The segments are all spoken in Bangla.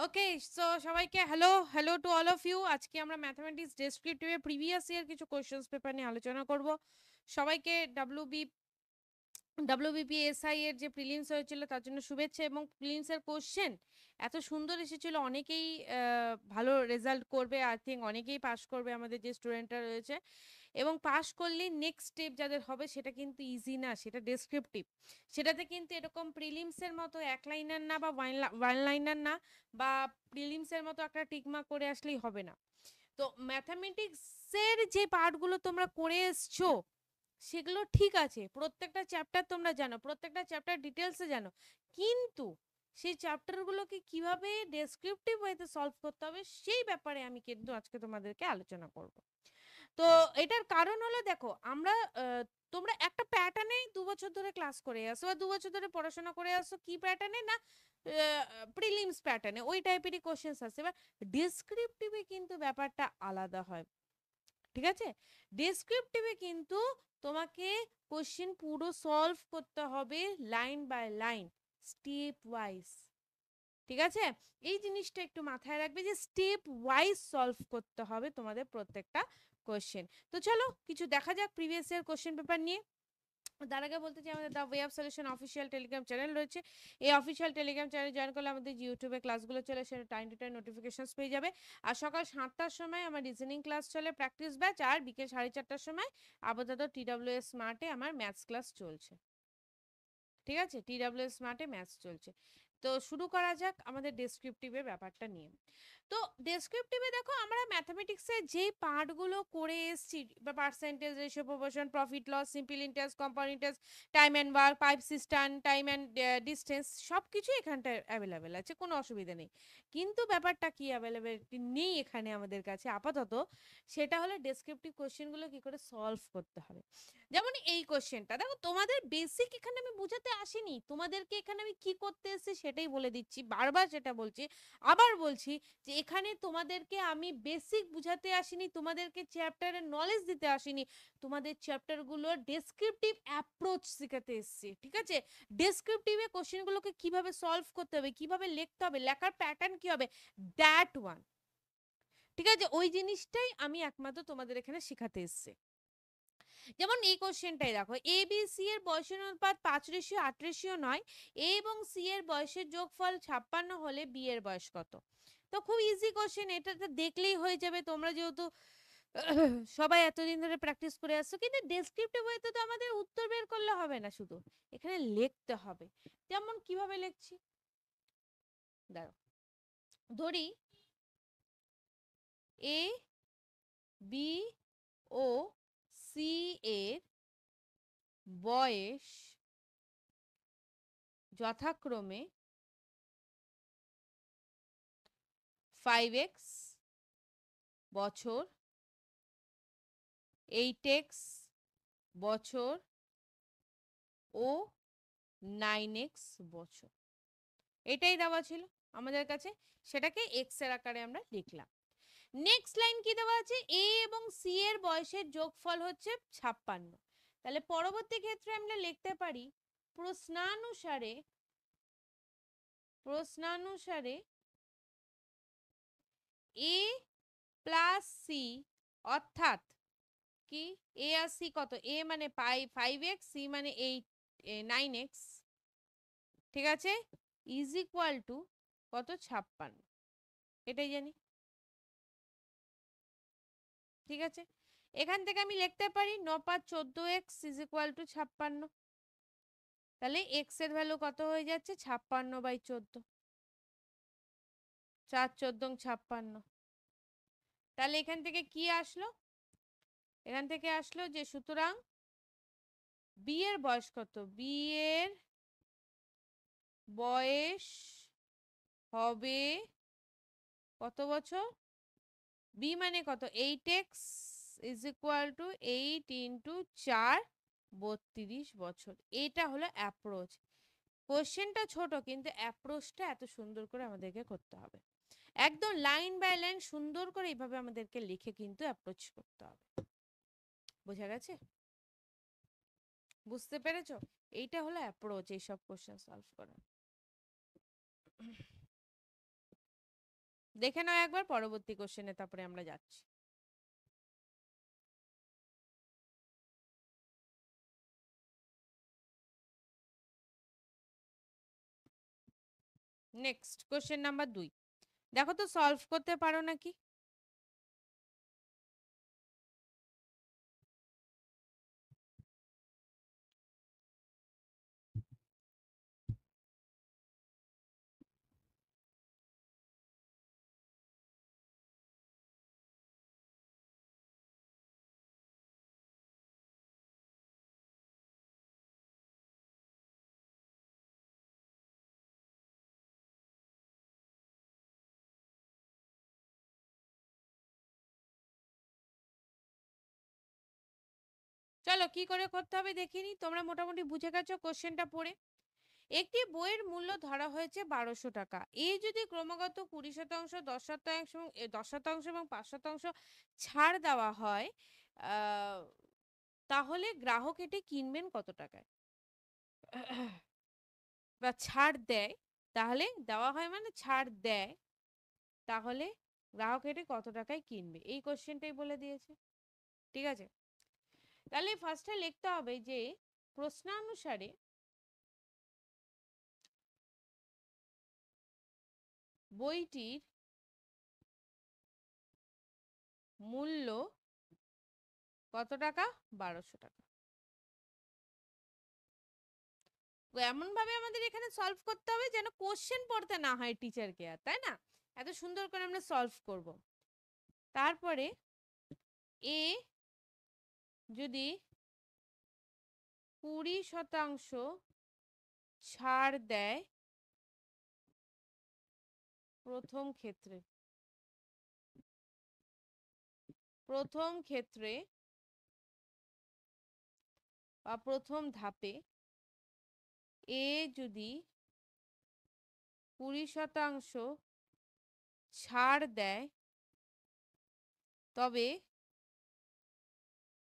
ওকে, সো সবাইকে hello, hello to all of you. আজকে আমরা ম্যাথমেটিক্স ডেসক্রিপটিভে প্রিভিয়াস ইয়ার কিছু কোয়েশ্চেন্স পেপার নিয়ে আলোচনা করব। সবাইকে WBPSI এর যে প্রিলিমস হয়েছিল তার জন্য শুভেচ্ছা, এবং প্রিলিমস এর কোশ্চেন এত সুন্দর এসেছিল, অনেকেই ভালো রেজাল্ট করবে। আই থিঙ্ক অনেকেই পাস করবে আমাদের যে স্টুডেন্টরা রয়েছে, এবং পাস করলেই নেক্সট স্টেপ যাদের হবে সেটা কিন্তু ইজি না, সেটা ডেসক্রিপটিভ। সেটাতে কিন্তু এরকম প্রিলিমসের মতো এক লাইনার না বা ওয়ান লাইনার না, বা প্রিলিমসের মতো একটা টিকমা করে আসলেই হবে না। তো ম্যাথামেটিক্সের যে পার্টগুলো তোমরা করে এসছো সেগুলো ঠিক আছে, প্রত্যেকটা চ্যাপ্টার তোমরা জানো, প্রত্যেকটা চ্যাপ্টার ডিটেলসে জানো, কিন্তু সেই চ্যাপ্টারগুলোকে কিভাবে ডেসক্রিপটিভ ওয়েতে সলভ করতে হবে সেই ব্যাপারে আমি কিন্তু আজকে তোমাদেরকে আলোচনা করব। তো এটার কারণ হলো, দেখো আমরা তোমরা একটা প্যাটার্নে 2 বছর ধরে ক্লাস করে আসো বা 2 বছর ধরে পড়াশোনা করে আসো, কি প্যাটার্নে না প্রিলিমস প্যাটার্নে, ওই টাইপেরই কোশ্চেন্স আসে। এবার ডেসক্রিপটিভে কিন্তু ব্যাপারটা আলাদা হয়, ঠিক আছে? ডেসক্রিপটিভে কিন্তু তোমাকে কোশ্চেন পুরো সলভ করতে হবে, line by line, step wise, ঠিক আছে? এই জিনিসটা একটু মাথায় রাখবে যে স্টেপ ওয়াইজ সলভ করতে হবে তোমাদের প্রত্যেকটা কোশ্চেন। তো চলো কিছু দেখা যাক প্রিভিয়াস ইয়ার কোশ্চেন পেপার নিয়ে। তার আগে বলতে চাই, আমাদের the way of solution official Telegram channel রয়েছে। এই অফিসিয়াল টেলিগ্রাম চ্যানেল জয়েন করলে আমাদের যে ইউটিউবে ক্লাসগুলো চলে সেটা টাইম টু টাইম নোটিফিকেশনস পেয়ে যাবে। আর সকাল 7টার সময় আমার রিজনিং ক্লাস চলে, প্র্যাকটিস ব্যাচ, আর বিকেল 4:30টার সময় আপাতত TWS স্মার্টে আমার ম্যাথস ক্লাস চলছে, ঠিক আছে? TWS স্মার্টে ম্যাথস চলছে। তো শুরু করা যাক আমাদের ডেসক্রিপটিভের ব্যাপারটা নিয়ে। তো ডেসক্রিপটিভে দেখো, আমরা ম্যাথামেটিক্সের যে পার্টগুলো করে এসেছি, বা percentage, ratio, proportion, profit loss, simple interest, compound interest, time and work, pipe system, time and distance, সব কিছুই এখানটায় অ্যাভেলেবেল আছে, কোনো অসুবিধা নেই। কিন্তু ব্যাপারটা কি, অ্যাভেলেবিলিটি নেই এখানে আমাদের কাছে আপাতত, সেটা হলো ডেসক্রিপটিভ কোশ্চেনগুলো কি করে সলভ করতে হবে। যেমন এই কোশ্চেনটা দেখো, তোমাদের বেসিক এখানে আমি বুঝাতে আসিনি, তোমাদেরকে এখানে আমি কি করতে এসেছি সেটাই বলে দিচ্ছি, বারবার সেটা বলছি, আবার বলছি যে এখানে তোমাদেরকে আমি বেসিক বুঝাতে আসিনি, তোমাদেরকে চ্যাপ্টারের নলেজ দিতে আসিনি, তোমাদের চ্যাপ্টারগুলোর ডেসক্রিপটিভ অ্যাপ্রোচ শেখাতে এসেছি, ঠিক আছে? ডেসক্রিপটিভে কোশ্চেনগুলোকে কিভাবে সলভ করতে হবে, কিভাবে লিখতে হবে, লেখার প্যাটার্ন কি হবে, দ্যাট ওয়ান, ঠিক আছে? ওই জিনিসটাই আমি একমাত্র তোমাদের এখানে শেখাতে এসেছি। যেমন এই কোশ্চেনটাই দেখো, এ বি সি এর বয়সের অনুপাত 5:8:9, এ এবং সি এর বয়সের যোগফল 56 হলে বি এর বয়স কত? তো খুব ইজি কোশ্চেন, এটা তো দেখলেই হয়ে যাবে, তোমরা যেহেতু সবাই এতদিন ধরে প্র্যাকটিস করে আসছো। কিন্তু ডেসক্রিপটিভ ওয়েতে তো আমাদের উত্তর বের করলে হবে না, শুধু এখানে লিখতে হবে। যেমন কিভাবে লিখছি, দাঁড়াও, ধরি এ বি ও সি এর বয়স যথাক্রমে 5x বছর, 8x বছর ও 9x বছর, এটাই দেওয়া ছিল আমাদের কাছে, সেটাকে এক্স এর আকারে আমরা লিখলাম। নেক্সট লাইন কি দেওয়া আছে, এ এবং সি এর বয়সের যোগফল হচ্ছে 56। তাহলে পরবর্তী ক্ষেত্রে আমরা লিখতে পারি, প্রশ্নানুসারে প্রশ্নানুসারে এ প্লাস সি, অর্থাৎ কি, এ আর সি কত, এ মানে 5x, সি মানে 9x, ঠিক আছে, ইজ ইকুয়াল টু কত, 56, এটাই জানি, ঠিক আছে? এখান থেকে আমি লিখতে পারি 9×5 = 14x ইজ ইকুয়াল টু 56। তাহলে এক্স এর ভ্যালু কত হয়ে যাচ্ছে, 56/14, 4×14 = 56। তাহলে এখান থেকে কি আসলো, এখান থেকে আসলো যে সুতরাং বি এর বয়স কত, বি এর বয়স হবে কত বছর, বি মানে কত, 8x ইজ ইকুয়াল টু 8 × 4, 32 বছর। এটা হলো অ্যাপ্রোচ। কোশ্চেনটা ছোট, কিন্তু অ্যাপ্রোচটা এত সুন্দর করে আমাদেরকে করতে হবে, একদম লাইন বাই লাইন সুন্দর করে এইভাবে আমাদেরকে লিখে কিন্তু অ্যাপ্রোচ করতে হবে। বোঝা গেছে? বুঝতে পেরেছো? এইটা হলো অ্যাপ্রোচ এইসব কোশ্চেন সলভ করার। দেখে নাও একবার, পরবর্তী কোশ্চেনে তারপরে আমরা যাচ্ছি। নেক্সট কোশ্চেন নাম্বার 2, দেখো তো সলভ করতে পারো নাকি। চলো কি করে করতে হবে দেখিনি, তোমরা মোটামুটি বুঝে গেছো কোশ্চেনটা পড়ে। একটি বইয়ের মূল্য ধরা হয়েছে 1200 টাকা। এই যদি ক্রমাগত 20%, 10% 10% এবং 5% ছাড় দেওয়া হয়, তাহলে গ্রাহক এটি কিনবেন কত টাকায়? বা ছাড় দেয়, তাহলে দেওয়া হয় মানে ছাড় দেয়, তাহলে গ্রাহক এটি কত টাকায় কিনবে, এই কোশ্চেনটাই বলে দিয়েছে। ঠিক আছে, তাহলে ফার্স্টে লিখতে হবে যে প্রশ্নানুসারে বইটির মূল্য কত টাকা? 1200 টাকা। এমন ভাবে আমাদের এখানে সলভ করতে হবে যেন কোশ্চেন পড়তে না হয় টিচারকে, আর তাই না, এত সুন্দর করে আমরা সলভ করব। তারপরে এ যদি 20% ছাড় দেয় প্রথম ক্ষেত্রে, বা প্রথম ধাপে এ যদি 20% ছাড় দেয়, তবে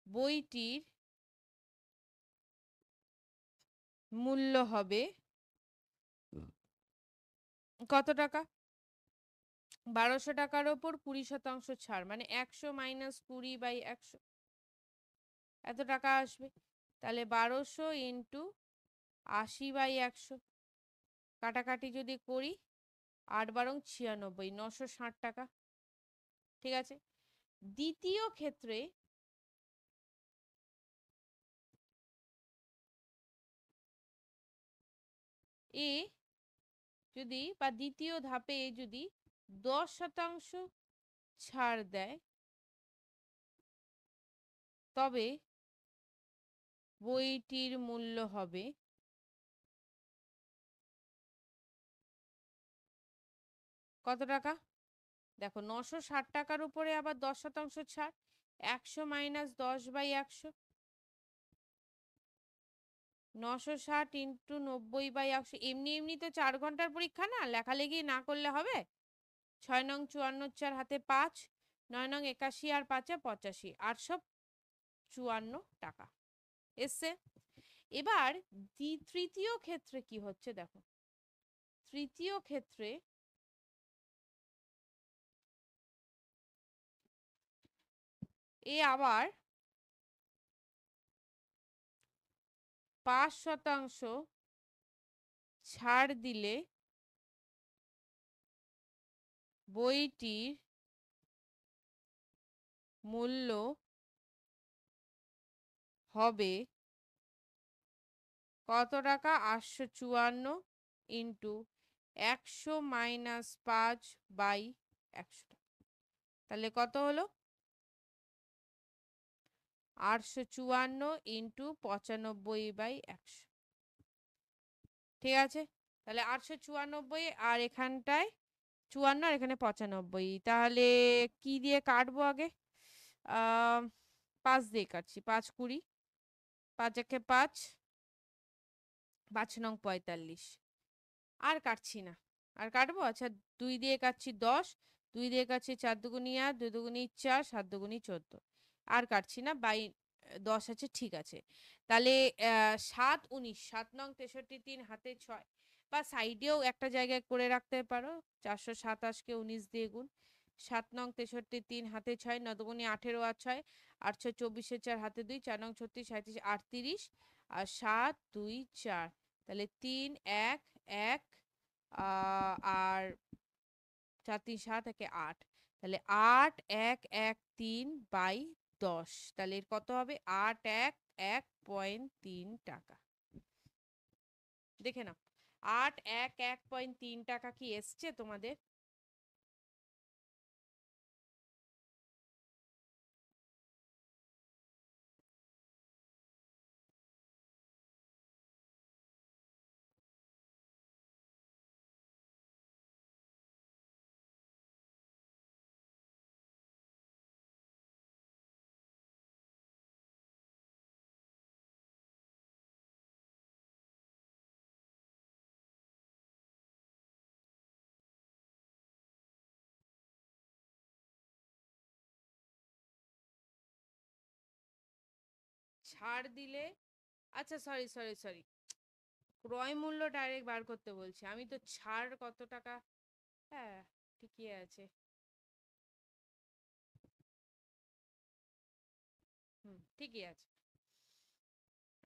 বইটির মূল্য হবে কত টাকা? 1200 টাকার ওপর 20% ছাড়, মানে 100 মাইনাস 20/100, এত টাকা আসবে। তাহলে 1200 ইন্টু 80/100, কাটাকাটি যদি করি 8 বারং 96, 960 টাকা। ঠিক আছে, দ্বিতীয় ক্ষেত্রে এ যদি, বা দ্বিতীয় ধাপে এ যদি 10% ছাড় দেয়, তবে বইটির মূল্য হবে কত টাকা? দেখো 960 টাকার উপরে আবার 10% ছাড়, 100 মাইনাস 10/100, 960 ইন্টু 90/100। এমনি এমনি তো 4 ঘন্টার পরীক্ষা না, লেখালেখি না করলে হবে। 6 নং 54, 4 হাতে 5, 9 নং 81 আর 5-এ 85, 854 টাকা এসছে। এবার তৃতীয় ক্ষেত্রে কি হচ্ছে দেখো, তৃতীয় ক্ষেত্রে এ আবার 5% ছাড় দিলে বইটির মূল্য হবে কত টাকা? 854 ইন্টু 100 মাইনাস 5/100 টাকা। তাহলে কত হলো? 854 ইন্টু 95/100। ঠিক আছে, তাহলে 894, আর এখানটায় 54 আর এখানে 95, তাহলে কি দিয়ে কাটবো আগে? 5 দিয়ে কাটছি, 5 20, 5 একে 5, 5 নং 45, আর কাটছি না। আর কাটবো? আচ্ছা, 2 দিয়ে কাটছি 10, 2 দিয়ে কাটছি 4 দুগুনি 8, 2 দুগুনি 4, 7 দুগুনি 14, আর কাটছি না, 10 আছে, ঠিক আছে। তাহলে 7 19, 7 নং 63, 3 হাতে 6, বা সাইডেও একটা জায়গায় করে রাখতে পারো। 427কে 19 দিয়ে গুণ। 7 নং 63 3 হাতে 6 9 দুগুণে 18 আর 6 8 6 24 4 হাতে 2 4 নং 36 37 38 আর 7 2 4 তাহলে 3 1 1 আর 4 3 7 একে 8 তাহলে 8 1 1 3 বাই 10 তাহলে এর কত হবে 8 1 1.3 টাকা। দেখে নাও 8 1 1.3 টাকা কি এসছে তোমাদের? ছাড় দিলে আচ্ছা সরি সরি সরি ক্রয় মূল্য ডাইরেক্ট বার করতে বলছি, আমি তো ছাড় কত টাকা। হ্যাঁ ঠিকই আছে। ঠিকই আছে।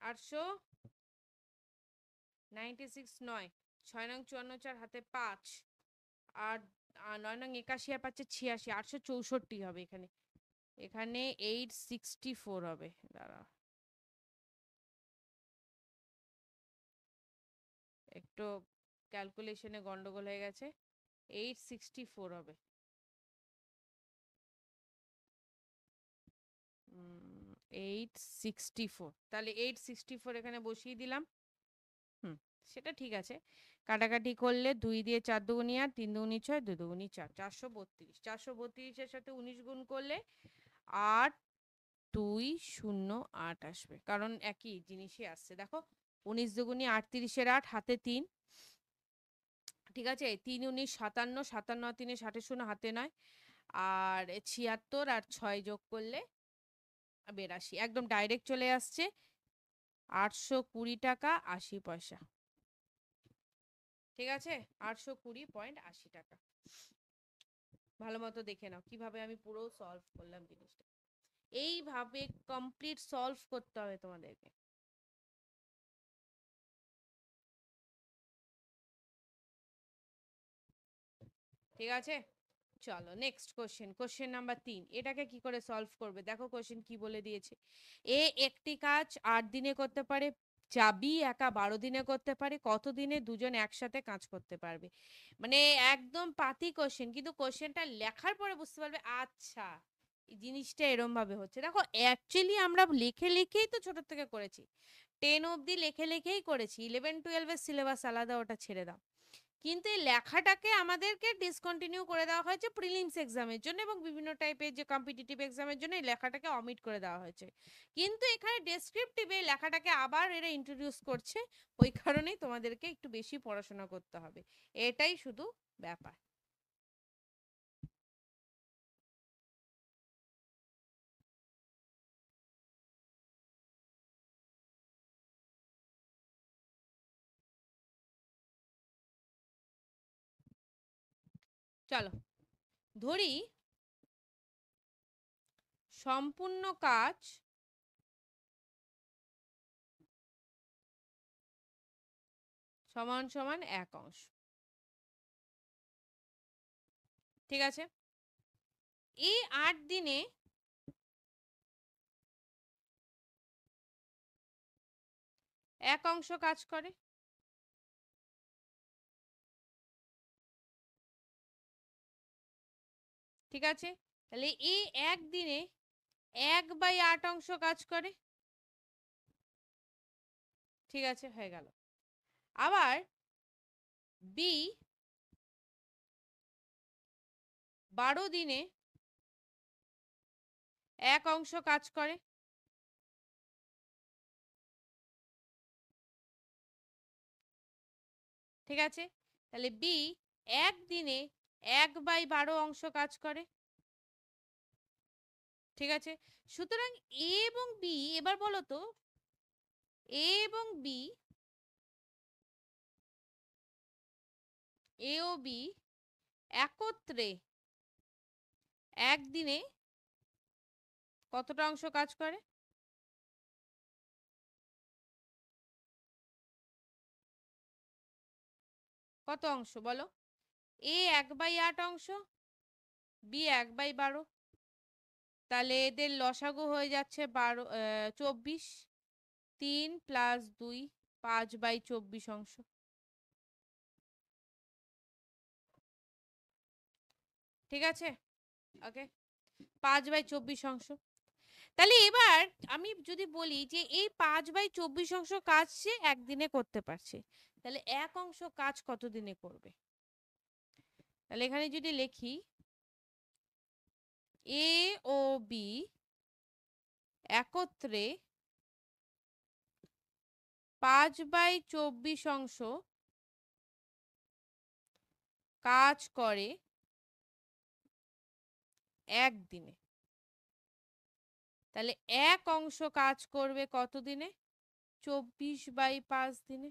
896 নয় 6 নং 54 4 হাতে 5 আর 9 নং 81 আর 5 86 864 হবে এখানে। এখানে 864 হবে। দাঁড়া একটু ক্যালকুলেশনে গন্ডগোল হয়ে গেছে। 864 হবে। 864 তাহলে 864 এখানে বসিয়ে দিলাম। হুম সেটা ঠিক আছে। কাটাকাটি করলে 2 দিয়ে 4 দুগুনি 8 3 দুগুনি 6 2 দুগুনি 4 432 432 এর সাথে 19 গুণ করলে 8 2 0 8 আসবে, কারণ একই জিনিসই আসছে দেখো। 19 দুগুনি 38 এর 8 হাতে 3, ঠিক আছে 3 19 57 57 আর 3 60 শূন্য হাতে নয় আর 76 আর 6 যোগ করলে 82 একদম ডাইরেক্ট চলে আসছে 820 টাকা 80 পয়সা। ঠিক আছে 820.80 টাকা। ভালো মতো দেখে নাও কিভাবে আমি পুরো সলভ করলাম জিনিসটা। এইভাবে কমপ্লিট সলভ করতে হবে তোমাদেরকে। ঠিক আছে চলো নেক্সট কোশ্চেন, কোশ্চেন নাম্বার 3। এটাকে কি করে সলভ করবে দেখো কোশ্চেন কি বলে দিয়েছে। এ একটি কাজ 8 দিনে করতে পারে, চাবি একা 12 দিনে করতে পারে, কত দিনে দুজন একসাথে কাজ করতে পারবে। মানে একদম পাতি কোশ্চেন, কিন্তু কোশ্চেনটা লেখার পরে বুঝতে পারবে আচ্ছা এই জিনিসটা এরম ভাবে হচ্ছে। দেখো অ্যাকচুয়ালি আমরা লিখে লিখেই তো ছোট থেকে করেছি, 10 অবধি লেখে লেখেই করেছি, 11 12 এর সিলেবাস আলাদা, ওটা ছেড়ে দাও। কিন্তু এই লেখাটাকে আমাদেরকে ডিসকন্টিনিউ করে দেওয়া হয়েছে প্রিলিমস এক্সামের জন্য এবং বিভিন্ন টাইপের যে কম্পিটিটিভ এক্সামের জন্য এই লেখাটাকে অমিট করে দেওয়া হয়েছে। কিন্তু এখানে ডেসক্রিপটিভে লেখাটাকে আবার এরা ইন্ট্রোডিউস করছে, ওই কারণেই তোমাদেরকে একটু বেশি পড়াশোনা করতে হবে, এটাই শুধু ব্যাপার। চলো ধরি সম্পূর্ণ কাজ সমান সমান 1 অংশ। ঠিক আছে এই 8 দিনে 1 অংশ কাজ করে। ঠিক আছে তাহলে এই 1 দিনে 1/8 অংশ কাজ করে। ঠিক আছে হয়ে গেল। আবার বি 12 দিনে 1 অংশ কাজ করে। ঠিক আছে তাহলে বি 1 দিনে 1/12 অংশ কাজ করে। ঠিক আছে সুতরাং এ এবং বি, এবার বলো তো এ এবং বি এ ও বি একত্রে একদিনে কতটা অংশ কাজ করে? কত অংশ বলো? এ 1/8 অংশ, বি 1/12। তাহলে এদের লসাগু হয়ে যাচ্ছে 24। 3 প্লাস 2 5/24 অংশ। ঠিক আছে, ওকে, 5/24 অংশ। তাহলে এবার আমি যদি বলি যে এই 5/24 অংশ কাজ সে একদিনে করতে পারছে, তাহলে এক অংশ কাজ কত দিনে করবে? তাহলে এখানে যদি লিখি এ ও বি একত্রে 5/24 অংশ কাজ করে একদিনে, তাহলে এক অংশ কাজ করবে কত দিনে? 24/5 দিনে।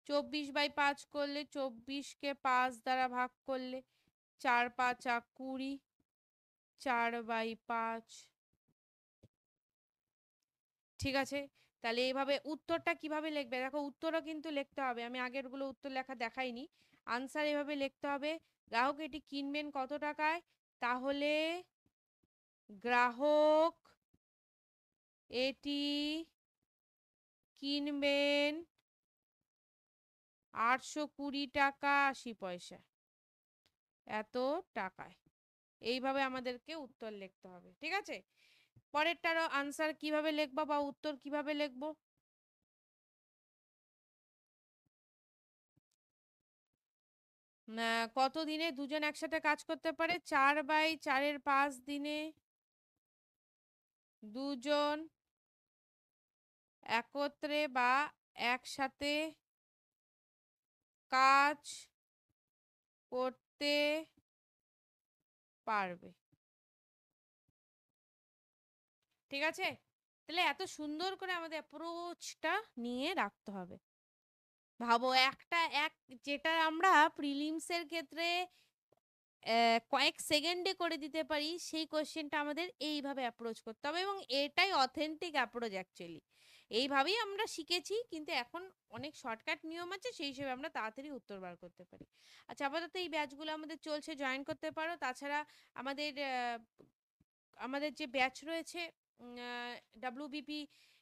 24/5 করলে 24কে 5 দ্বারা ভাগ করলে 4 5 20, 4/5। ঠিক আছে, তাহলে এইভাবে উত্তরটা কিভাবে লিখবে? দেখো উত্তরও কিন্তু লিখতে হবে, আমি আগেরগুলো উত্তর লেখা দেখাইনি। আনসার এভাবে লিখতে হবে, গ্রাহক এটি কিনবেন কত টাকায়, তাহলে গ্রাহক এটি কিনবেন 820 টাকা 80 পয়সা, এত টাকায়। এইভাবে আমাদেরকে উত্তর লিখতে হবে। ঠিক আছে, পরেরটারও আনসার কিভাবে লিখবো বা উত্তর কিভাবে লিখবো? কত দিনে দুজন একসাথে কাজ করতে পারে? 4/4 দিনে দুজন একত্রে বা একসাথে কাজ করতে পারবে। ঠিক আছে, তাহলে এত সুন্দর করে আমাদের অ্যাপ্রোচটা নিয়ে রাখতে হবে। ভাবো একটা এক যেটা আমরা প্রিলিমসের ক্ষেত্রে কয়েক সেকেন্ডে করে দিতে পারি, সেই কোশ্চেনটা আমাদের এইভাবে অ্যাপ্রোচ করতে হবে, এবং এটাই অথেন্টিক অ্যাপ্রোচ অ্যাকচুয়ালি। এইভাবেই আমরা শিখেছি, কিন্তু এখন অনেক শর্টকাট নিয়ম আছে, সেই হিসেবে আমরা তাড়াতাড়ি উত্তর বার করতে পারি। আচ্ছা, আপাতত এই ব্যাচগুলো আমাদের চলছে, জয়েন করতে পারো। তাছাড়া আমাদের আমাদের যে ব্যাচ রয়েছে ডাব্লিউবিপি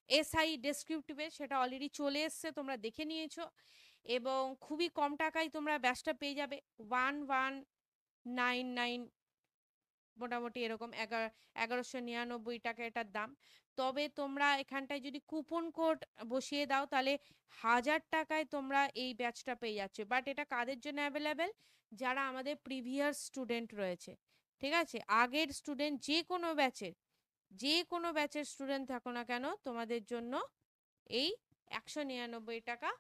এসআই ডেসক্রিপটিভে, সেটা অলরেডি চলে এসছে, তোমরা দেখে নিয়েছো, এবং খুবই কম টাকায় তোমরা ব্যাচটা পেয়ে যাবে। 1199, মোটামুটি এরকম 1199 টাকা এটার দাম। তবে তোমরা এখানটায় যদি কুপন কোড বসিয়ে দাও, তাহলে 1000 টাকায় তোমরা এই ব্যাচটা পেয়ে যাচ্ছ। বাট এটা কাদের জন্য অ্যাভেলেবেল? যারা আমাদের প্রিভিয়াস স্টুডেন্ট রয়েছে। ঠিক আছে, আগের স্টুডেন্ট, যে কোনো ব্যাচের স্টুডেন্ট থাকো না কেন, তোমাদের জন্য এই 199 টাকা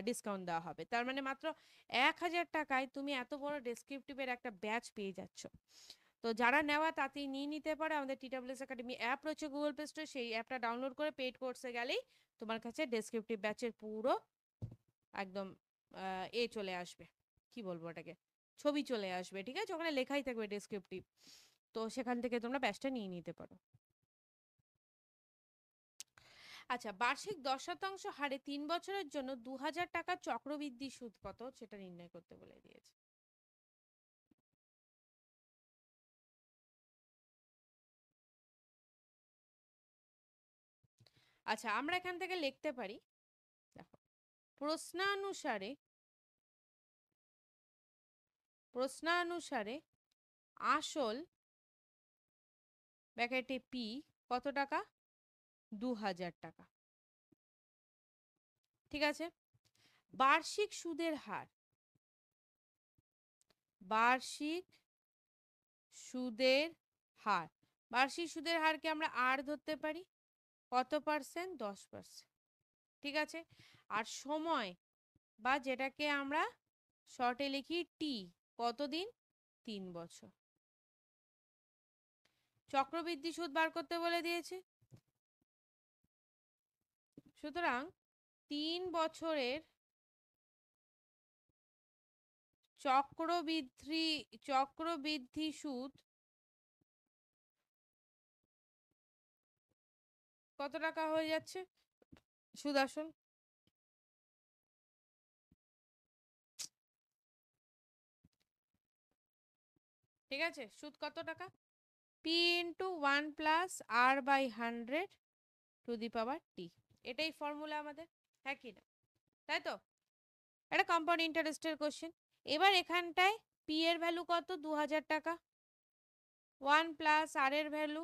ডিসকাউন্ট দেওয়া হবে। তার মানে মাত্র 1000 টাকায় তুমি এত বড় ডেসক্রিপটিভের একটা ব্যাচ পেয়ে যাচ্ছ। তো যারা নেওয়া তাতেই নিয়ে নিতে পারে। আমাদের টিডব্লিউএস একাডেমি অ্যাপ রয়েছে গুগল প্লে স্টোরে, সেই অ্যাপটা ডাউনলোড করে পেইড কোর্সে গেলেই তোমার কাছে ডেসক্রিপটিভ ব্যাচের পুরো একদম চলে আসবে, কি বলবো ওটাকে, ছবি চলে আসবে। ঠিক আছে, ওখানে লেখাই থাকবে ডেসক্রিপটিভ, তো সেখান থেকে তোমরা ব্যাচটা নিয়ে নিতে পারো। আচ্ছা, বার্ষিক 10% হারে 3 বছরের জন্য 2000 টাকা চক্রবৃদ্ধি সুদ কত, সেটা নির্ণয় করতে বলে দিয়েছে। আচ্ছা, আমরা এখান থেকে লিখতে পারি, দেখো, প্রশ্নানুসারে প্রশ্নানুসারে আসল ব্যাকেটে পি কত টাকা? 2000 টাকা। ঠিক আছে, বার্ষিক সুদের হার, বার্ষিক সুদের হার, বার্ষিক সুদের হারকে আমরা আর ধরতে পারি, কত পার্সেন্ট? 10%। ঠিক আছে, আর সময়, বা যেটাকে আমরা শর্টে লিখি টি, কতদিন? 3 বছর। চক্রবৃদ্ধি সুদ বার করতে বলে দিয়েছে, সুতরাং 3 বছরের চক্রবৃদ্ধি সুদ কত টাকা হয়ে যাচ্ছে? সুদ আসল ঠিক আছে, সুদ কত টাকা? পি ইন্টু 1 + r/100 এটাই ফর্মুলা আমাদের, হ্যাঁ কি না? তাই তো? এটা কম্পাউন্ড ইন্টারেস্টের কোশ্চেন। এবার এখানটায় পি এর ভ্যালু কত? 2000 টাকা। 1 + r এর ভ্যালু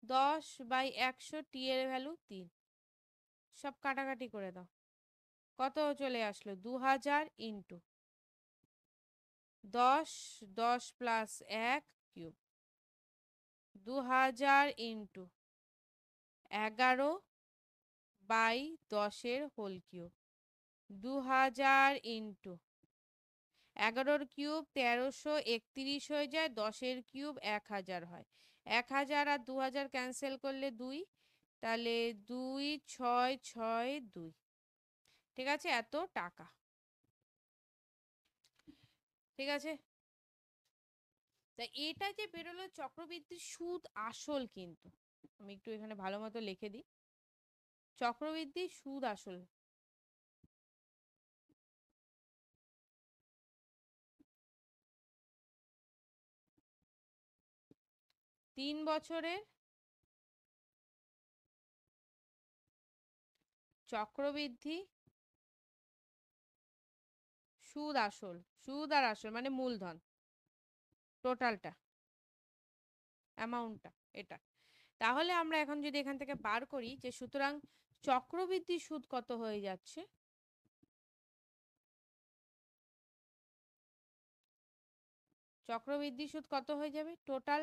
10/100, টি এর ভ্যালু 3। সব কাটাকাটি করে দাও, কত চলে আসলো? 2000 into 10, 10 + 1 cube, 2000 into 11/10 whole cube, 2000 into 11 cube 1331 হয়ে যায়, 10 কিউব 1000 হয়, 1000 আর 2000 ক্যান্সেল করলে 2, তাহলে 2662। ঠিক আছে, এত টাকা। ঠিক আছে, তা এটা যে বেরোলো চক্রবৃদ্ধি সুদ আসল, কিন্তু আমি একটু এখানে ভালো মতো লিখে দিই, চক্রবৃদ্ধি সুদ আসল। তিন বছরের চক্রবৃদ্ধি সুদ আসল, সুদ আর আসল মানে মূলধন, টোটালটা, অ্যামাউন্টটা, এটা। তাহলে আমরা এখন যদি এখান থেকে বার করি যে সুতরাং চক্রবৃদ্ধি সুদ কত হয়ে যাচ্ছে, চক্রবৃদ্ধি সুদ কত হয়ে যাবে? টোটাল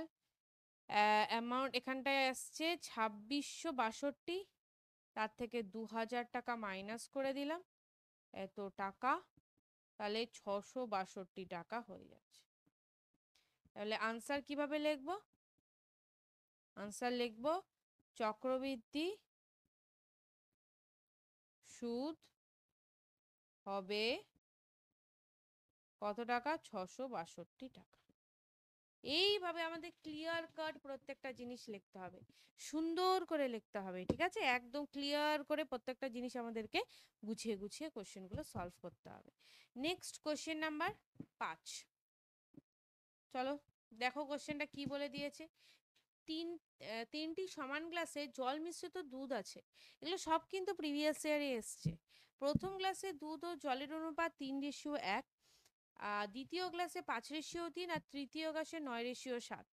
অ্যামাউন্ট এখানটায় আসছে 2662, তার থেকে 2000 টাকা মাইনাস করে দিলাম, এত টাকা, তাহলে 662 টাকা হয়ে যাচ্ছে। তাহলে আনসার কিভাবে লিখব? আনসার লিখব চক্রবৃদ্ধি সুদ হবে কত টাকা? 662 টাকা। এইভাবে আমাদের ক্লিয়ার কাট প্রত্যেকটা জিনিস লিখতে হবে, সুন্দর করে লিখতে হবে, ঠিক আছে? একদম ক্লিয়ার করে প্রত্যেকটা জিনিস আমাদেরকে গুছিয়ে গুছিয়ে কোশ্চেনগুলো সলভ করতে হবে। Next question number 5। চলো দেখো কোশ্চেনটা কি বলে দিয়েছে। তিনটি সমান গ্লাসে জল মিশ্রিত দুধ আছে, এগুলো সব কিন্তু প্রিভিয়াস ইয়ারে এসছে। প্রথম গ্লাসে দুধ ও জলের অনুপাত 3:1, দ্বিতীয় গ্লাসে 5:3 আর তৃতীয় গ্লাসে 9:7।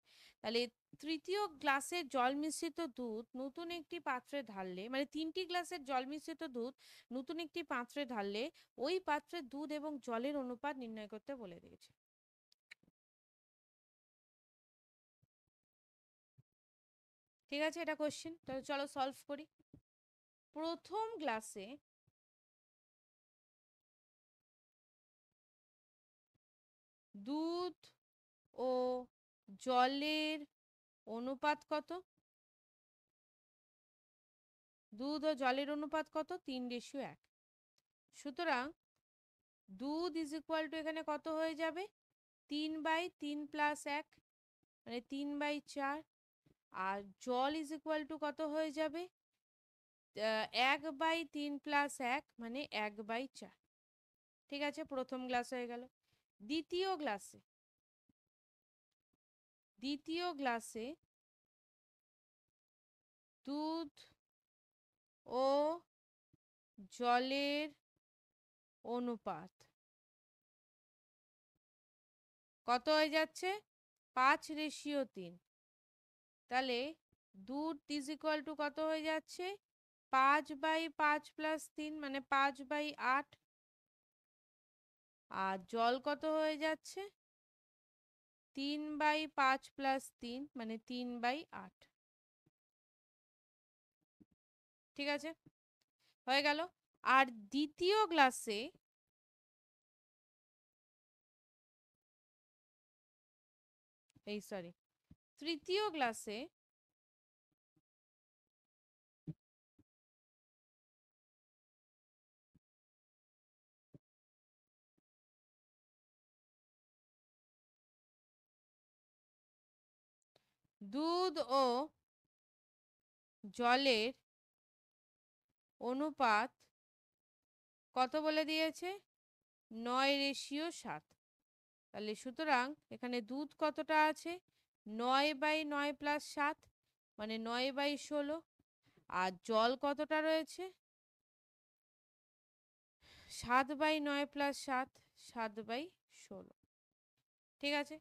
তাহলে তৃতীয় গ্লাসের জল মিশ্রিত দুধ নতুন একটি পাত্রে ঢাললে, মানে তিনটি গ্লাসের জল মিশ্রিত দুধ নতুন একটি পাত্রে ঢাললে ওই পাত্রে দুধ এবং জলের অনুপাত নির্ণয় করতে বলে দিয়েছে। ঠিক আছে, এটা কোশ্চেন, তাহলে চলো সলভ করি। প্রথম গ্লাসে দুধ ও জলের অনুপাত কত? দুধ ও জলের অনুপাত কত? 3:1। সুতরাং দুধ ইজ ইকুয়াল টু এখানে কত হয়ে যাবে? 3/3 + 1 মানে 3/4। আর জল ইজ ইকুয়াল টু কত হয়ে যাবে? 1/3 + 1 মানে 1/4। ঠিক আছে, প্রথম গ্লাস হয়ে গেল। দ্বিতীয় গ্লাসে দুধ ও জলের অনুপাত কত হয়ে যাচ্ছে? 5:3। তাহলে দুধ ইজ ইকুয়াল টু কত হয়ে যাচ্ছে? 5/5 + 3 মানে 5/8। আর জল কত হয়ে যাচ্ছে? 3/5 + 3 মানে 3/8। ঠিক আছে, হয়ে গেল। আর দ্বিতীয় গ্লাসে তৃতীয় গ্লাসে দুধ ও জলের অনুপাত কত বলে দিয়েছে? 9:7। তাহলে সুতরাং এখানে দুধ কতটা আছে? 9/9 + 7 মানে 9/16। আর জল কতটা রয়েছে? 7/9 + 7 7/16। ঠিক আছে,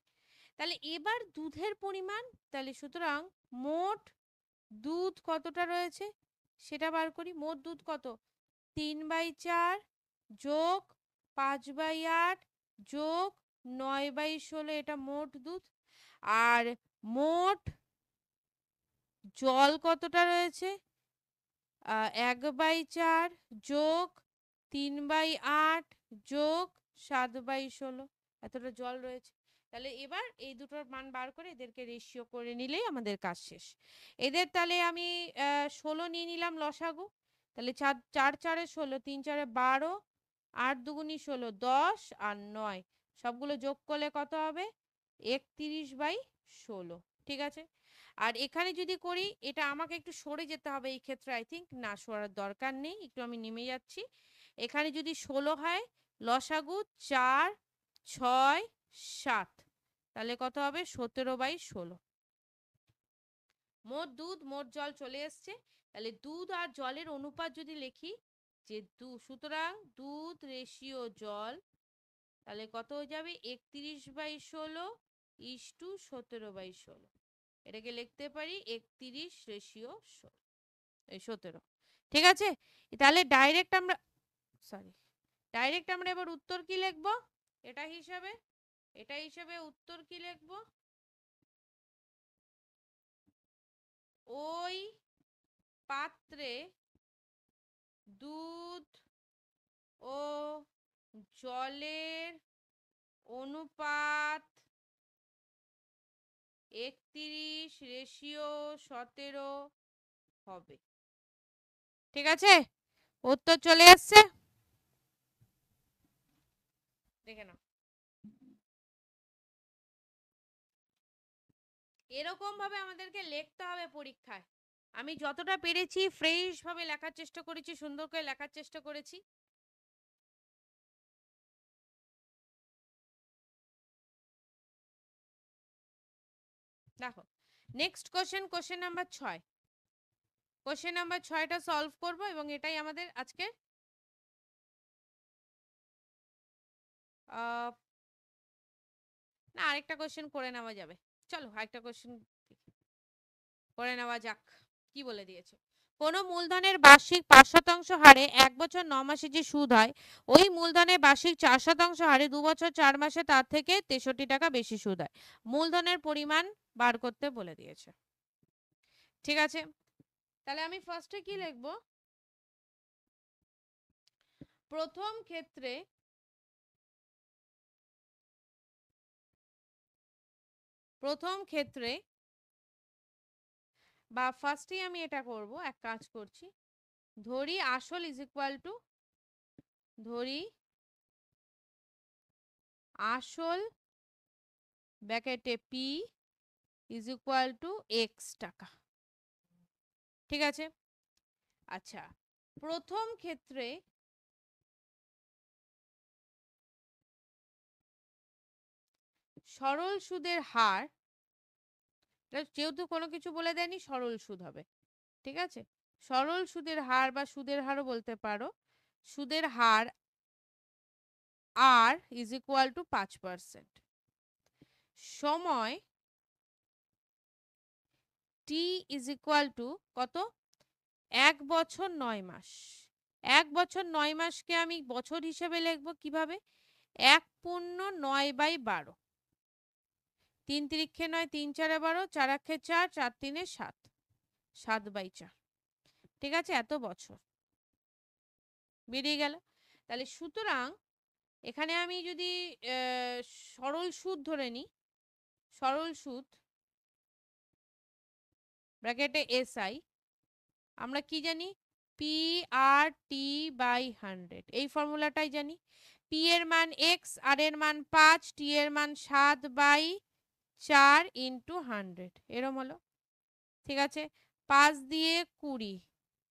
তাহলে এবার দুধের পরিমাণ, তাহলে সুতরাং মোট দুধ কতটা রয়েছে সেটা বার করি। মোট দুধ কত? 3/4 যোগ 5/8 যোগ 9/16, এটা মোট দুধ। আর মোট জল কতটা রয়েছে? 1/4 যোগ 3/8 যোগ 7/16, এতটা জল রয়েছে। তাহলে এবার এই দুটোর মান বার করে এদেরকে রেশিও করে নিলেই আমাদের কাজ শেষ। এদের তাহলে আমি 16 নিয়ে নিলাম লসাগু। তাহলে 4 4 4 16, 3 4 12, 8 2 16, 10 আর 9 সবগুলো যোগ করলে কত হবে? 31/16। ঠিক আছে, আর এখানে যদি করি, এটা আমাকে একটু সরে যেতে হবে এই ক্ষেত্রে, আই থিঙ্ক না সরার দরকার নেই, একটু আমি নেমে যাচ্ছি। এখানে যদি 16 হয়, লসাগু 4 6 7, তাহলে কত হবে? 17/16। মোট দুধ মোট জল চলে এসছে। তাহলে দুধ আর জলের অনুপাত যদি লিখি যে সুতরাং দুধ রেশিও জল, তাহলে কত হয়ে যাবে? 31/16 = 17/16। এটাকে লিখতে পারি 31:17। ঠিক আছে, তাহলে ডাইরেক্ট আমরা এবার উত্তর কি লিখব? এটা হিসাবে উত্তর কি লিখব? ওই পাত্রে দুধ ও জলের অনুপাত 31:17 হবে। ঠিক আছে, উত্তর চলে আসছে, দেখে নাও। এরকম ভাবে আমাদেরকে লিখতে হবে পরীক্ষায়। আমি যতটা পেরেছি ফ্রেশ ভাবে লেখার চেষ্টা করেছি, সুন্দর করে লেখার চেষ্টা করেছি। দেখো, next question number 6। Question number 6টা সলভ করব এবং এটাই আমাদের আজকে না, আরেকটা কোশ্চেন করে নেওয়া যাবে। চলো আরেকটা কোশ্চেন করে নেওয়া যাক। কি বলে দিয়েছে? কোনো মূলধনের বার্ষিক 5% হারে 1 বছর 9 মাসে যে সুদ হয়, ওই মূলধনের বার্ষিক 4% হারে 2 বছর 4 মাসে তার থেকে 63 টাকা বেশি সুদ হয়। মূলধনের পরিমাণ বার করতে বলে দিয়েছে। ঠিক আছে, তাহলে আমি ফার্স্টে কি লিখব? প্রথম ক্ষেত্রে বা ফার্স্টেই আমি এটা করব, এক কাজ করছি, ধরি আসল ইজ ইকুয়াল টু, ধরি আসল ব্র্যাকেটে P is equal to x টাকা। ঠিক আছে, আচ্ছা, প্রথম ক্ষেত্রে সরল সুদের হার, যেহেতু কোনো কিছু বলে দেয়নি, সরল সুদ হবে। ঠিক আছে, সরল সুদের হার বা সুদের হারও বলতে পারো, সুদের হার আর ইজ ইকুয়াল টু 5%, সময় টি ইজ ইকুয়াল টু কত? 1 বছর 9 মাস। 1 বছর 9 মাসকে আমি বছর হিসেবে লিখব কিভাবে? 1 পূর্ণ 9/12, 3 তিরিক্ষে 9, 3 4 12, 4 1 4, 4 3 7, 7/4। ঠিক আছে, এত বছর বেরিয়ে গেল। তাহলে সুতরাং এখানে আমি যদি সরল সুদ ধরে নিই, সরল সুদ ব্র্যাকেটে এসআই, আমরা কি জানি? পি আর টি বাই 100, এই ফর্মুলাটাই জানি। পি এর মান এক্স, আর এর মান 5, টি এর মান 7/100, 4 ইন্টু 100 এরম হলো। ঠিক আছে, 5 দিয়ে 20,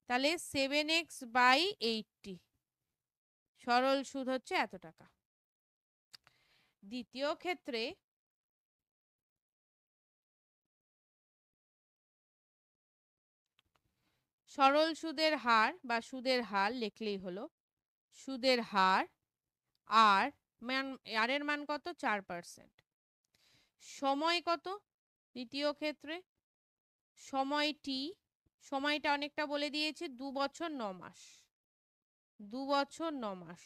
তাহলে 7x/80, সরল সুদ হচ্ছে এত টাকা। দ্বিতীয় ক্ষেত্রে সরল সুদের হার বা সুদের হার লিখলেই হলো, সুদের হার আর আর এর মান কত, 4%। সময় কত দ্বিতীয় ক্ষেত্রে, সময় টি, সময়টা অনেকটা বলে দিয়েছে, 2 বছর 9 মাস। 2 বছর 9 মাস,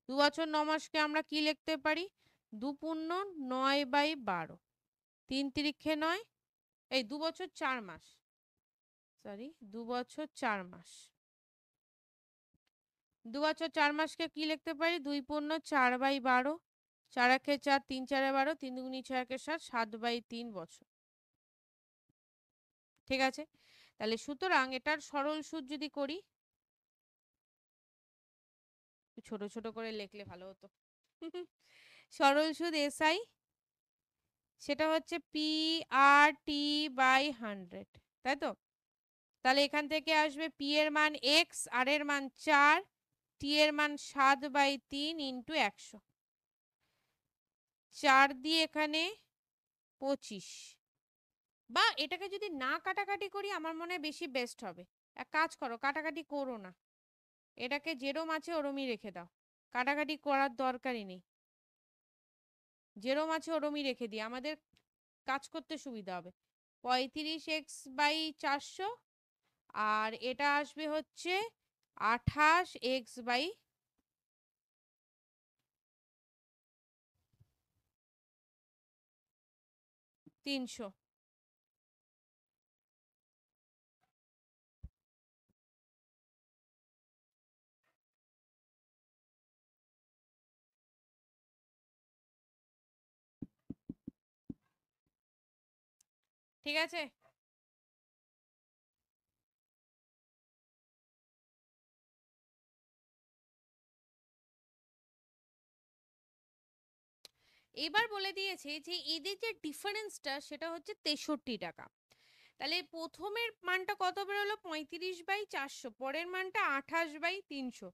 2 বছর 9 মাসকে আমরা কি লিখতে পারি, 2 পূর্ণ 9/12, 3 তিরিক্ষে 9, এই 2 বছর 4 মাস, সরি 2 বছর 4 মাস। 2 বছর 4 মাসকে কি লিখতে পারি, 2 পূর্ণ 4/12, 4 একে 4, 3 4 12, 3 দুগুণে 6 একে 7, 7/3 বছর। ঠিক আছে, তাহলে সুতরাং এটার সরল সুদ যদি করি, ছোট ছোট করে লিখলে ভালো হতো। সরল সুদ এসআই, সেটা হচ্ছে PRT/100, তাই তো? তাহলে এখান থেকে আসবে পি এর মান x, আর এর মান 4, টি এর মান 7/3 ইন্টু 100, 4 দিয়ে এখানে 25, বা এটাকে যদি না কাটাকাটি করি আমার মনে হয় বেশি বেস্ট হবে। এক কাজ করো, কাটাকাটি করো না, এটাকে যেরম আছে ওরমই রেখে দাও, কাটাকাটি করার দরকারই নেই, যেরম আছে ওরমই রেখে দিই, আমাদের কাজ করতে সুবিধা হবে। 35x/400, আর এটা আসবে হচ্ছে 28x/300। ঠিক আছে, এবার বলে দিয়েছে যে এদের যে ডিফারেন্সটা সেটা হচ্ছে 63 টাকা। তাহলে প্রথমের মানটা কত বেরোলো, 35/400, পরের মানটা 28/300।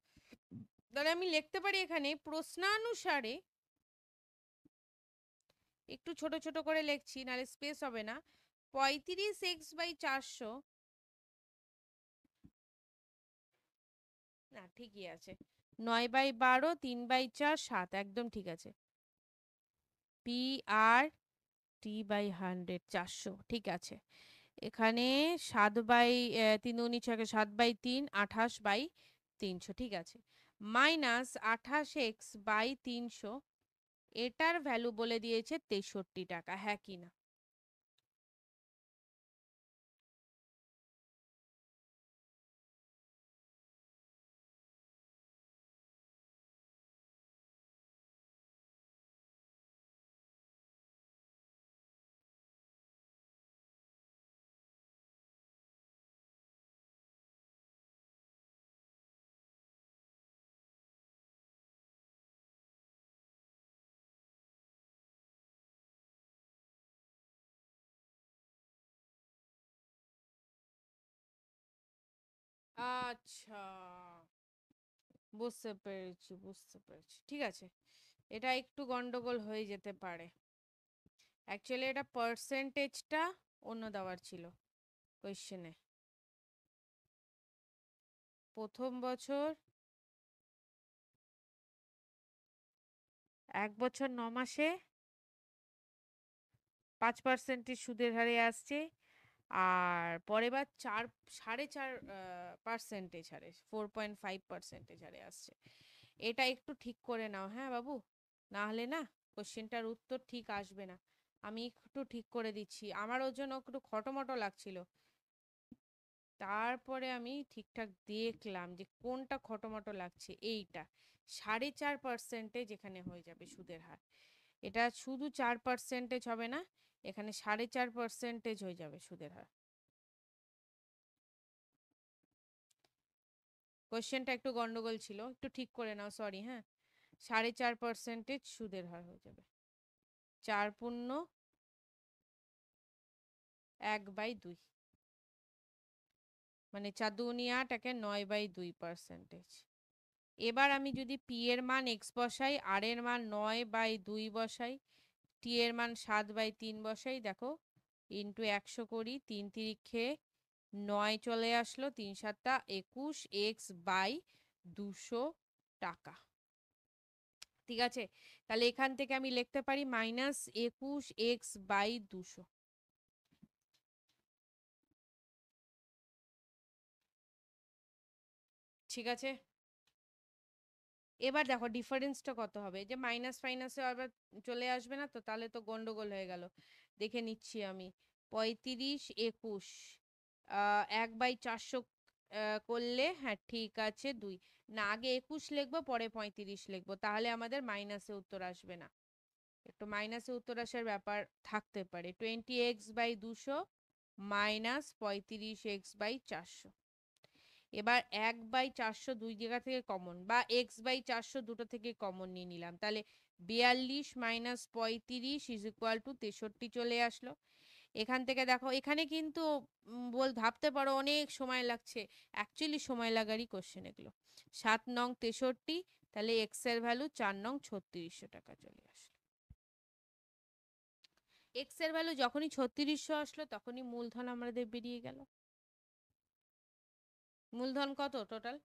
তাহলে আমি লিখতে পারি এখানে প্রশ্নানুসারে, একটু ছোট ছোট করে লিখছি নাহলে স্পেস হবে না, 35x/400, না ঠিকই আছে, 9/12, 3/4, 7, একদম ঠিক আছে, PRT/100 400, ঠিক আছে। এখানে 3 দুগুণে 6, 7/3, 28/300, ঠিক আছে, মাইনাস 28x/300, এটার ভ্যালু বলে দিয়েছে 63 টাকা, হ্যাঁ কি না? আচ্ছা, বুঝতে পেরেছি বুঝতে পেরেছি, ঠিক আছে, এটা একটু গন্ডগোল হয়ে যেতে পারে। অ্যাকচুয়ালি এটা পার্সেন্টেজটা অন্য দেওয়ার ছিল কোয়েশ্চেনে। প্রথম বছর 1 বছর 9 মাসে 5% সুদের হারে আসছে, আর পরের বার 4.5% হারে, 4.5% হারে আসছে। এটা একটু ঠিক করে নাও হ্যাঁ বাবু, না হলে না কোশ্চেনটার উত্তর ঠিক আসবে না। আমি একটু ঠিক করে দিচ্ছি, আমার ওর জন্য একটু খটোমটো লাগছিল, তারপরে আমি ঠিকঠাক দেখলাম যে কোনটা খটোমটো লাগছে, এইটা 4.5% এখানে হয়ে যাবে সুদের হার। এটা শুধু 4% হবে না, এখানে 4.5% হয়ে যাবে সুদের হার। কোশ্চেনটা একটু গন্ডগোল ছিল, একটু ঠিক করে নাও, সরি হ্যাঁ। 4.5% সুদের হার হয়ে যাবে, 4 পূর্ণ 1/2, মানে 4 দুগুনি 8, একে 9/2%। এবার আমি যদি পি এর মান x বসাই, আর এর মান 9/2 বসাই, টি এর মান 7/3 বসাই, দেখো ইন্টু 100 করি, 3 তিরিক্ষে 9 চলে আসলো, 3 7 21 x/200 টাকা। ঠিক আছে, তাহলে এখান থেকে আমি লিখতে পারি -21 x/200। ঠিক আছে, এবার দেখো ডিফারেন্সটা কত হবে, যে মাইনাস ফাইনাসে আবার চলে আসবে না তো, তাহলে তো গন্ডগোল হয়ে গেল। দেখে নিচ্ছি আমি, 35 21 1/400 করলে, হ্যাঁ ঠিক আছে 2, না আগে 21 লিখবো পরে 35 লিখবো, তাহলে আমাদের মাইনাসে উত্তর আসবে না, একটু মাইনাসে উত্তর আসার ব্যাপার থাকতে পারে। 20x/200 minus 35x/400। এবার 1/400 দুই জায়গা থেকে কমন, বা x/400 দুটো থেকে কমন নিয়ে নিলাম, তাহলে 42 মাইনাস 35 ইজ ইকুয়াল টু 63 চলে আসলো। এখান থেকে দেখো, এখানে কিন্তু ভাবতে পারো অনেক সময় লাগছে, অ্যাকচুয়ালি সময় লাগারই কোশ্চেন এগুলো। 7 নং 63, তাহলে এক্স এর ভ্যালু 4 নং 3600 টাকা চলে আসলো। এক্স এর ভ্যালু যখনই 3600 আসলো, তখনই মূলধন আমাদের বেরিয়ে গেল। মূলধন কত টোটাল?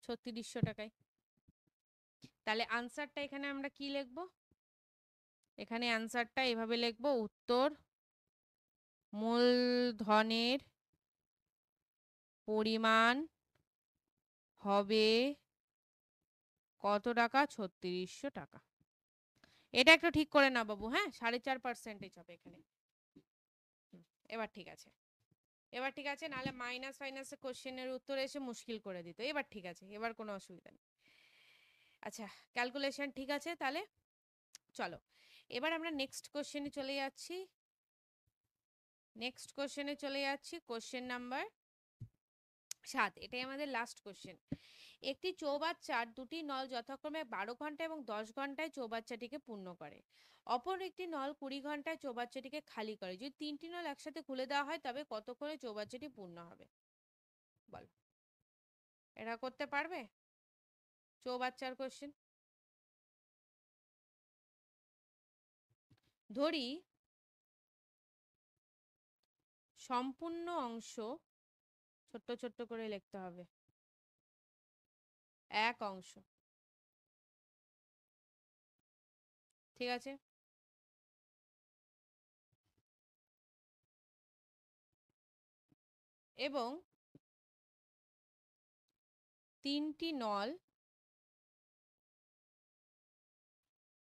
3600 টাকায়। তাহলে আনসারটা এখানে আমরা কি লিখব? এখানে আনসারটা এভাবে লিখব, উত্তর মূলধনের পরিমাণ হবে কত টাকা? 3600 টাকা। এটা একটু ঠিক করে না বাবু, হ্যাঁ 4.5% হবে এখানে। এবার ঠিক আছে, এবার ঠিক আছে, নাহলে মাইনাস ফাইনাস কোশ্চেনের উত্তর এসে মুশকিল করে দিত। এবার ঠিক আছে, এবার কোনো অসুবিধা নেই। আচ্ছা, ক্যালকুলেশন ঠিক আছে, তাহলে চলো এবার আমরা নেক্সট কোশ্চেনে চলে যাচ্ছি। নেক্সট কোশ্চেনে চলে যাচ্ছি, কোশ্চেন নাম্বার 7, এটাই আমাদের লাস্ট কোশ্চেন। একটি চৌবাচ্চার দুটি নল যথাক্রমে 12 ঘন্টা এবং 10 ঘন্টায় চৌবাচ্চাটিকে পূর্ণ করে। অপর একটি নল 20 ঘন্টায় চৌবাচ্চাটিকে খালি করে। যদি তিনটি নল একসাথে খুলে দেওয়া হয়, তবে কতক্ষণে চৌবাচ্চাটি পূর্ণ হবে? বলো, এটা করতে পারবে? চৌবাচ্চার কোশ্চেন। ধরি সম্পূর্ণ অংশ, ছোট্ট ছোট্ট করে লিখতে হবে, এক অংশ, ঠিক আছে, এবং তিনটি নল,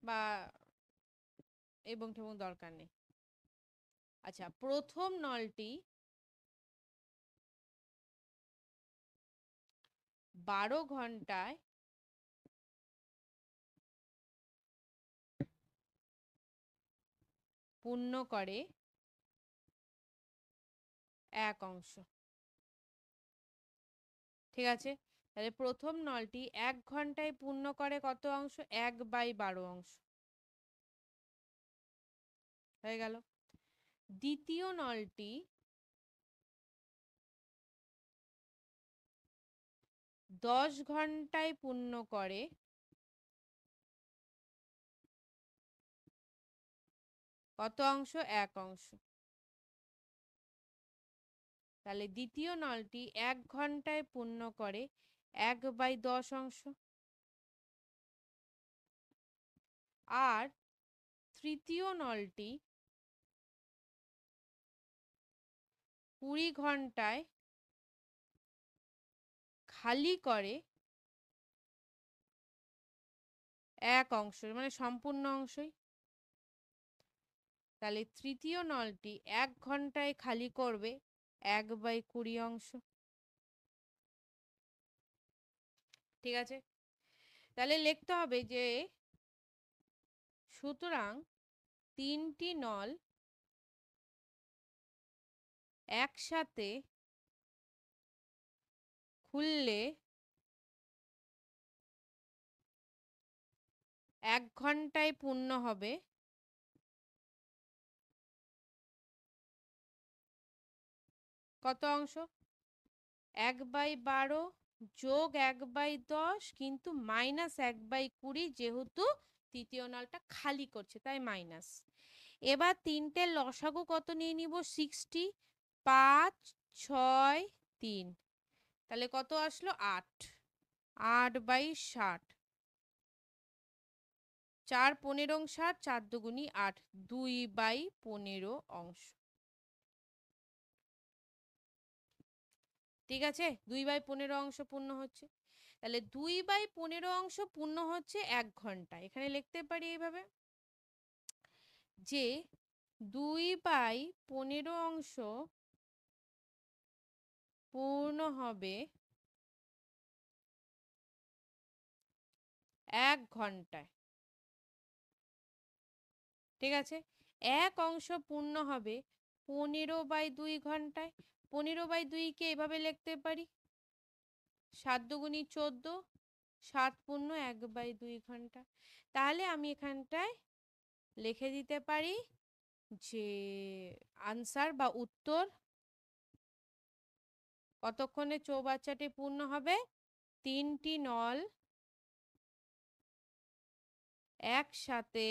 বা এবং ঠেবং দরকার নেই। আচ্ছা, প্রথম নলটি 12 ঘন্টায় পূর্ণ করে এক অংশ, ঠিক আছে, তাহলে প্রথম নলটি 1 ঘন্টায় পূর্ণ করে কত অংশ? 1/12 অংশ হয়ে গেল। দ্বিতীয় নলটি 10 ঘন্টায় পূর্ণ করে কত অংশ? 1 অংশ। তাহলে দ্বিতীয় নলটি 1 ঘন্টায় পূর্ণ করে 1/10 অংশ। আর তৃতীয় নলটি 20 ঘন্টায় খালি করে 1 অংশ, মানে সম্পূর্ণ অংশই। তাহলে তৃতীয় নলটি 1 ঘন্টায় খালি করবে 1/20 অংশ, ঠিক আছে। তাহলে লিখতে হবে যে, সুতরাং তিনটি নল একসাথে খুললে 1 ঘন্টায় পূর্ণ হবে কত অংশ? 1/12 যোগ 1/10 কিন্তু মাইনাস 1/20 যেহেতু তৃতীয় নলটা খালি করছে তাই মাইনাস। এবার তিনটের লসাগু কত নিয়ে নিব? 60, 5, 6, 3, তাহলে কত আসলো? 8, 8/60, 4 15 60, 4 দুগুনি 8, 2/15 অংশ। ঠিক আছে, 2/15 অংশ পূর্ণ হচ্ছে। তাহলে 2/15 অংশ পূর্ণ হচ্ছে 1 ঘন্টা। এখানে লিখতে পারি এইভাবে যে 2/15 অংশ পূর্ণ হবে 1 ঘন্টায়। ঠিক আছে, 1 অংশ পূর্ণ হবে 15/2 ঘন্টায়। 15/2 কে এভাবে লিখতে পারি 7 দুগুনি 14, 7 পূর্ণ 1/2 ঘন্টা। তাহলে আমি এখানটায় লিখে দিতে পারি যে আনসার বা উত্তর কতক্ষণে চৌবাচ্চাটি পূর্ণ হবে? 3টি নল একসাথে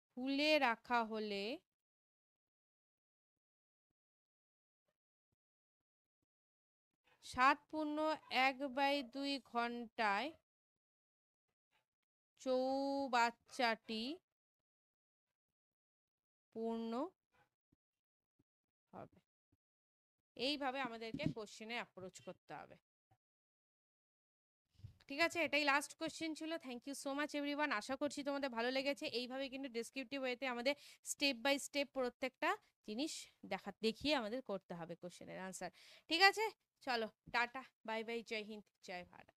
খুলে রাখা হলে 7 পূর্ণ 1/2 ঘন্টায় চৌবাচ্চাটি পূর্ণ হবে। এইভাবে আমাদেরকে কোশ্চেনে অ্যাপ্রোচ করতে হবে। ঠিক আছে, এটাই লাস্ট কোশ্চেন ছিল। Thank you so much everyone. আশা করছি তোমাদের ভালো লেগেছে। এইভাবে কিন্তু ডেসক্রিপটিভ ওয়েতে আমাদের স্টেপ বাই স্টেপ প্রত্যেকটা জিনিস দেখিয়ে আমাদের করতে হবে কোশ্চেনের আনসার। ঠিক আছে, চলো টাটা, বাই বাই, জয় হিন্দ, জয় ভারত।